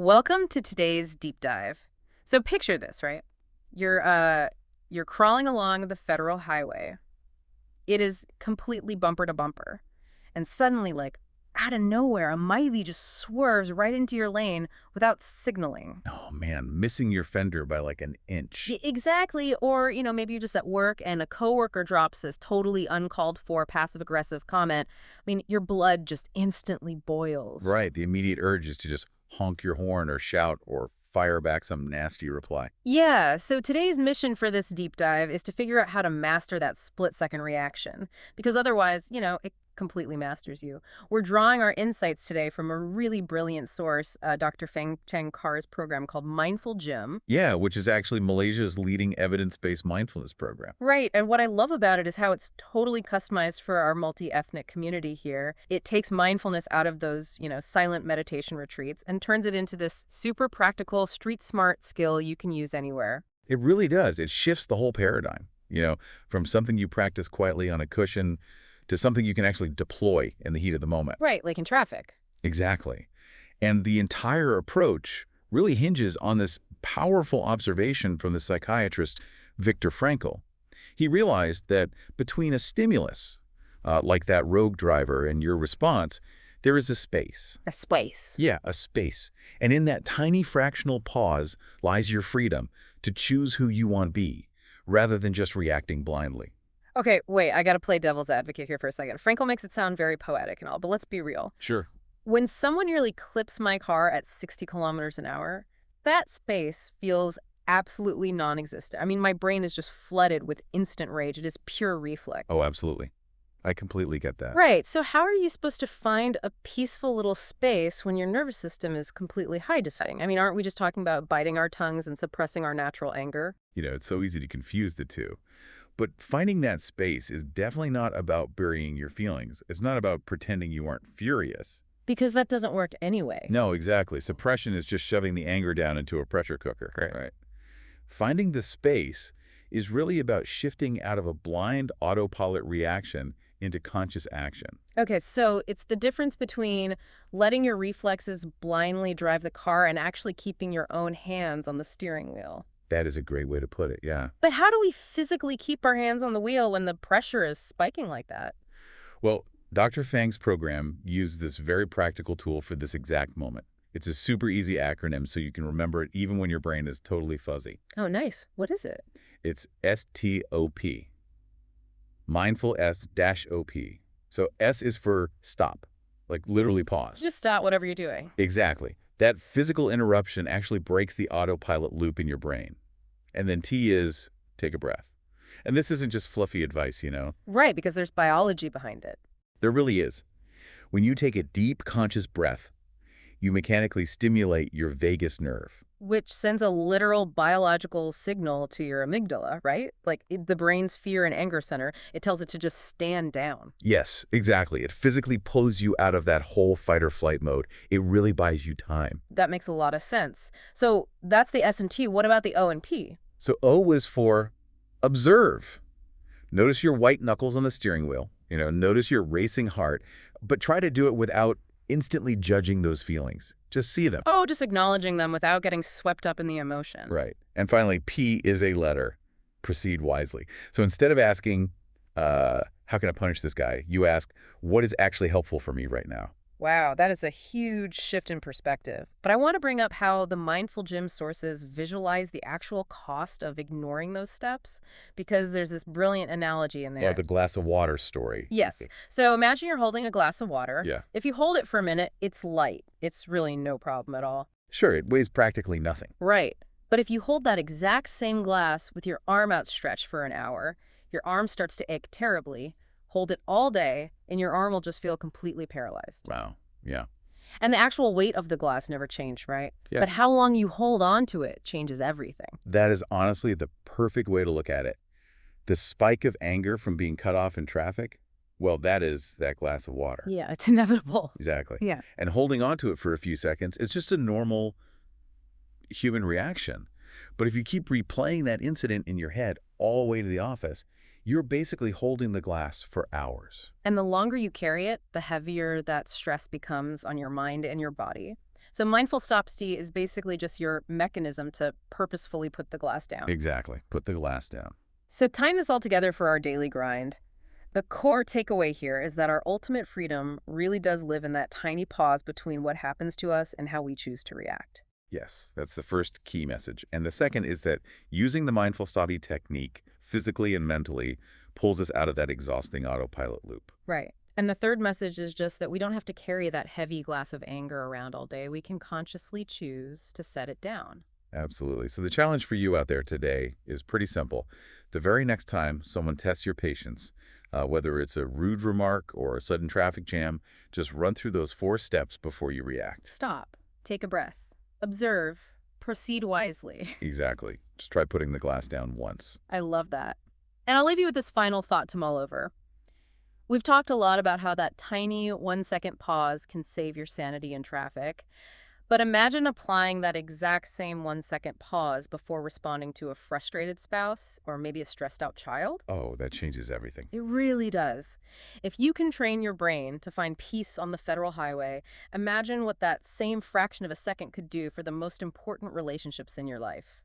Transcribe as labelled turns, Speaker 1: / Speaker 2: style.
Speaker 1: Welcome to today's deep dive. So picture this, right? You're crawling along the federal highway. It is completely bumper to bumper. And suddenly, like out of nowhere, a Myvi just swerves right into your lane without signaling.
Speaker 2: Oh man, missing your fender by like an inch.
Speaker 1: Exactly. Or, maybe you're just at work and a coworker drops this totally uncalled for passive-aggressive comment. I mean, your blood just instantly boils.
Speaker 2: Right, the immediate urge is to just honk your horn or shout or fire back some nasty reply.
Speaker 1: Yeah, so today's mission for this deep dive is to figure out how to master that split-second reaction, because otherwise, it completely masters you. We're drawing our insights today from a really brilliant source, Dr. Phang Cheng Carr's program called MindfulGym.
Speaker 2: Yeah, which is actually Malaysia's leading evidence-based mindfulness program.
Speaker 1: Right, and what I love about it is how it's totally customized for our multi-ethnic community here. It takes mindfulness out of those, silent meditation retreats and turns it into this super practical, street-smart skill you can use anywhere.
Speaker 2: It really does. It shifts the whole paradigm, from something you practice quietly on a cushion to something you can actually deploy in the heat of the moment.
Speaker 1: Right, like in traffic.
Speaker 2: Exactly. And the entire approach really hinges on this powerful observation from the psychiatrist Viktor Frankl. He realized that between a stimulus, like that rogue driver, and your response, there is a space.
Speaker 1: A space.
Speaker 2: Yeah, a space. And in that tiny fractional pause lies your freedom to choose who you want to be, rather than just reacting blindly.
Speaker 1: Okay, wait, I gotta play devil's advocate here for a second. Frankl makes it sound very poetic and all, but let's be real.
Speaker 2: Sure.
Speaker 1: When someone nearly clips my car at 60 kilometers an hour, that space feels absolutely non-existent. I mean, my brain is just flooded with instant rage. It is pure reflex.
Speaker 2: Oh, absolutely. I completely get that.
Speaker 1: Right, so how are you supposed to find a peaceful little space when your nervous system is completely high-deciding? I mean, aren't we just talking about biting our tongues and suppressing our natural anger?
Speaker 2: It's so easy to confuse the two. But finding that space is definitely not about burying your feelings. It's not about pretending you aren't furious.
Speaker 1: Because that doesn't work anyway.
Speaker 2: No, exactly. Suppression is just shoving the anger down into a pressure cooker. Right. Finding the space is really about shifting out of a blind autopilot reaction into conscious action.
Speaker 1: Okay, so it's the difference between letting your reflexes blindly drive the car and actually keeping your own hands on the steering wheel.
Speaker 2: That is a great way to put it, yeah.
Speaker 1: But how do we physically keep our hands on the wheel when the pressure is spiking like that?
Speaker 2: Well, Dr. Phang's program used this very practical tool for this exact moment. It's a super easy acronym so you can remember it even when your brain is totally fuzzy.
Speaker 1: Oh, nice. What is it?
Speaker 2: It's S.T.O.P. Mindful S-O-P. So S is for stop, like literally pause.
Speaker 1: Just stop whatever you're doing.
Speaker 2: Exactly. That physical interruption actually breaks the autopilot loop in your brain. And then T is take a breath. And this isn't just fluffy advice,
Speaker 1: Right, because there's biology behind it.
Speaker 2: There really is. When you take a deep, conscious breath, you mechanically stimulate your vagus nerve.
Speaker 1: Which sends a literal biological signal to your amygdala, right? Like the brain's fear and anger center, it tells it to just stand down.
Speaker 2: Yes, exactly. It physically pulls you out of that whole fight-or-flight mode. It really buys you time.
Speaker 1: That makes a lot of sense. So that's the S and T. What about the O and P?
Speaker 2: So O was for observe. Notice your white knuckles on the steering wheel. Notice your racing heart, but try to do it without instantly judging those feelings. Just see them.
Speaker 1: Oh, just acknowledging them without getting swept up in the emotion.
Speaker 2: Right. And finally, P is a letter. Proceed wisely. So instead of asking, how can I punish this guy? You ask, what is actually helpful for me right now?
Speaker 1: Wow, that is a huge shift in perspective. But I want to bring up how the MindfulGym sources visualize the actual cost of ignoring those steps, because there's this brilliant analogy in there.
Speaker 2: Oh, the glass of water story.
Speaker 1: Yes. So imagine you're holding a glass of water.
Speaker 2: Yeah.
Speaker 1: If you hold it for a minute, it's light. It's really no problem at all.
Speaker 2: Sure, it weighs practically nothing.
Speaker 1: Right. But if you hold that exact same glass with your arm outstretched for an hour, your arm starts to ache terribly. Hold it all day, and your arm will just feel completely paralyzed.
Speaker 2: Wow. Yeah.
Speaker 1: And the actual weight of the glass never changed, right?
Speaker 2: Yeah.
Speaker 1: But how long you hold on to it changes everything.
Speaker 2: That is honestly the perfect way to look at it. The spike of anger from being cut off in traffic, well, that is that glass of water.
Speaker 1: Yeah, it's inevitable.
Speaker 2: Exactly.
Speaker 1: Yeah.
Speaker 2: And holding on to it for a few seconds, it's just a normal human reaction. But if you keep replaying that incident in your head all the way to the office, you're basically holding the glass for hours.
Speaker 1: And the longer you carry it, the heavier that stress becomes on your mind and your body. So mindful stop-st is basically just your mechanism to purposefully put the glass down.
Speaker 2: Exactly. Put the glass down.
Speaker 1: So tying this all together for our daily grind, the core takeaway here is that our ultimate freedom really does live in that tiny pause between what happens to us and how we choose to react.
Speaker 2: Yes, that's the first key message. And the second is that using the mindful study technique physically and mentally pulls us out of that exhausting autopilot loop.
Speaker 1: Right. And the third message is just that we don't have to carry that heavy glass of anger around all day. We can consciously choose to set it down.
Speaker 2: Absolutely. So the challenge for you out there today is pretty simple. The very next time someone tests your patience, whether it's a rude remark or a sudden traffic jam, just run through those 4 steps before you react.
Speaker 1: Stop. Take a breath. Observe. Proceed wisely.
Speaker 2: Exactly. Just try putting the glass down once.
Speaker 1: I love that. And I'll leave you with this final thought to mull over. We've talked a lot about how that tiny 1-second pause can save your sanity in traffic. But imagine applying that exact same 1-second pause before responding to a frustrated spouse or maybe a stressed out child.
Speaker 2: Oh, that changes everything.
Speaker 1: It really does. If you can train your brain to find peace on the federal highway, imagine what that same fraction of a second could do for the most important relationships in your life.